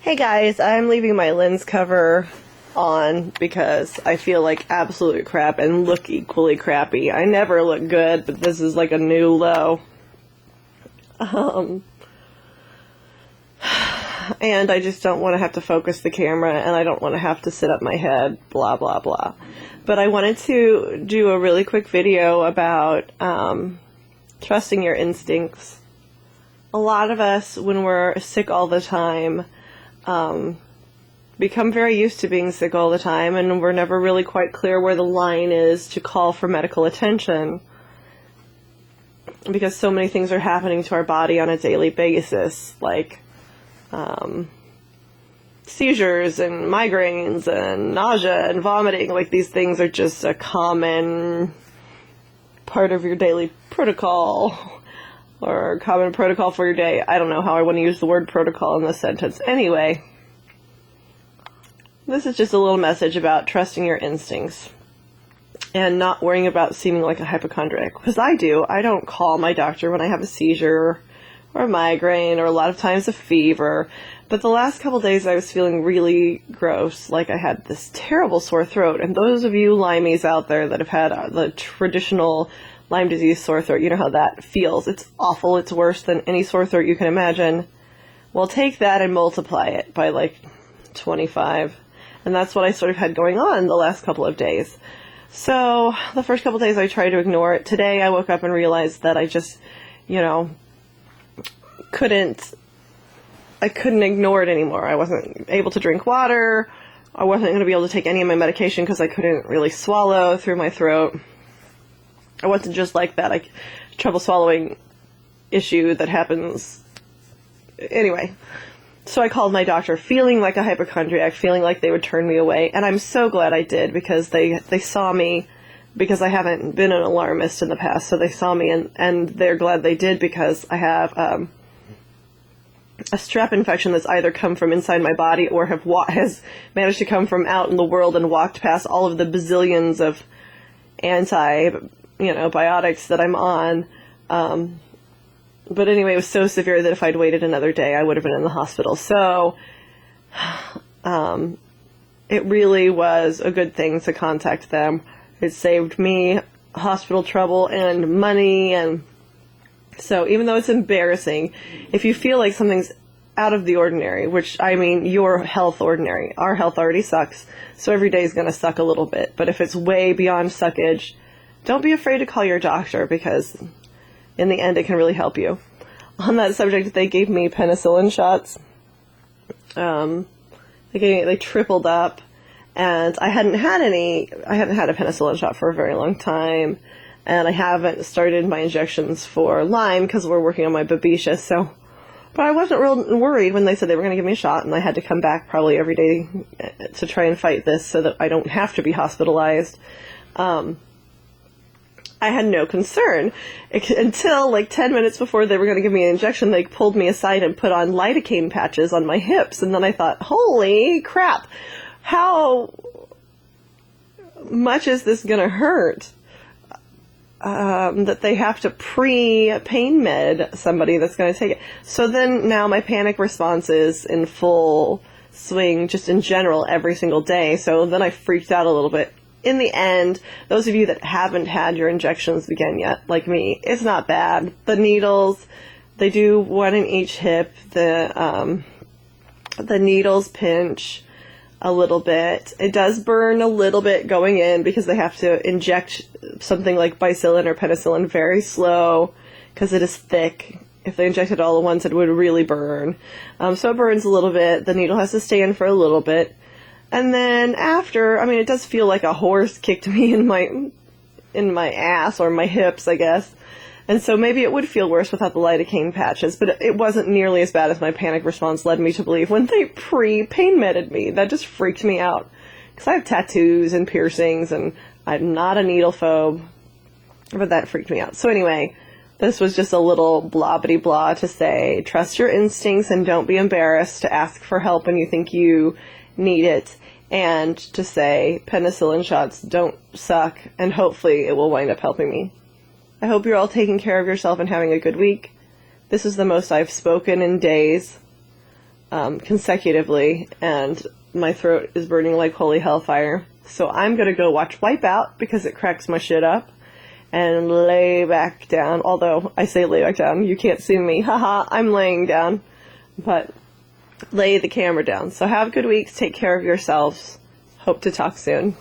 Hey guys, I'm leaving my lens cover on because I feel like absolute crap and look equally crappy. I never look good, but this is like a new low. And I just don't want to have to focus the camera, and I don't want to have to sit up my head, blah, blah, blah. But I wanted to do a really quick video about trusting your instincts. A lot of us, when we're sick all the time, become very used to being sick all the time, and we're never really quite clear where the line is to call for medical attention, because so many things are happening to our body on a daily basis, like seizures and migraines and nausea and vomiting. Like, these things are just a common part of your daily protocol, or common protocol for your day. I don't know how I want to use the word protocol in this sentence. Anyway, this is just a little message about trusting your instincts and not worrying about seeming like a hypochondriac, because I do. I don't call my doctor when I have a seizure or a migraine or a lot of times a fever. But the last couple days I was feeling really gross, like I had this terrible sore throat. And those of you Lymies out there that have had the traditional Lyme disease sore throat, you know how that feels. It's awful. It's worse than any sore throat you can imagine. Well, take that and multiply it by like 25. And that's what I sort of had going on the last couple of days. So the first couple of days I tried to ignore it. Today I woke up and realized that I just, I couldn't ignore it anymore. I wasn't able to drink water. I wasn't going to be able to take any of my medication because I couldn't really swallow through my throat. I wasn't just like that. Trouble swallowing issue that happens. Anyway, so I called my doctor feeling like a hypochondriac, feeling like they would turn me away. And I'm so glad I did, because they saw me, because I haven't been an alarmist in the past. So they saw me, and they're glad they did, because I have a strep infection that's either come from inside my body or has managed to come from out in the world and walked past all of the bazillions of antibiotics that I'm on. But anyway, it was so severe that if I'd waited another day, I would have been in the hospital. So it really was a good thing to contact them. It saved me hospital trouble and money. And so even though it's embarrassing, if you feel like something's out of the ordinary, which, I mean, your health ordinary, our health already sucks, so every day is going to suck a little bit. But if it's way beyond suckage, don't be afraid to call your doctor, because in the end it can really help you. On that subject, they gave me penicillin shots. They tripled up, and I hadn't had a penicillin shot for a very long time, and I haven't started my injections for Lyme because we're working on my babesia. But I wasn't real worried when they said they were going to give me a shot, and I had to come back probably every day to try and fight this so that I don't have to be hospitalized. I had no concern until like 10 minutes before they were going to give me an injection. They pulled me aside and put on lidocaine patches on my hips. And then I thought, holy crap, how much is this going to hurt? That they have to pre-pain med somebody that's going to take it. So then now my panic response is in full swing, just in general, every single day. So then I freaked out a little bit. In the end, those of you that haven't had your injections begin yet, like me, it's not bad. The needles, they do one in each hip. The needles pinch a little bit. It does burn a little bit going in, because they have to inject something like bicillin or penicillin very slow, because it is thick. If they inject it all at once, it would really burn. So it burns a little bit. The needle has to stay in for a little bit. And then after, it does feel like a horse kicked me in my ass, or my hips, I guess. And so maybe it would feel worse without the lidocaine patches, but it wasn't nearly as bad as my panic response led me to believe when they pre-pain medded me. That just freaked me out, because I have tattoos and piercings, and I'm not a needle phobe, but that freaked me out. So anyway, this was just a little blah bitty blah to say, trust your instincts and don't be embarrassed to ask for help when you think you need it, and to say penicillin shots don't suck, and hopefully it will wind up helping me. I hope you're all taking care of yourself and having a good week. This is the most I've spoken in days. consecutively, and my throat is burning like holy hellfire. So I'm going to go watch Wipeout because it cracks my shit up, and lay back down. Although I say lay back down, you can't see me. Haha, I'm laying down. But lay the camera down. So have good weeks. Take care of yourselves. Hope to talk soon.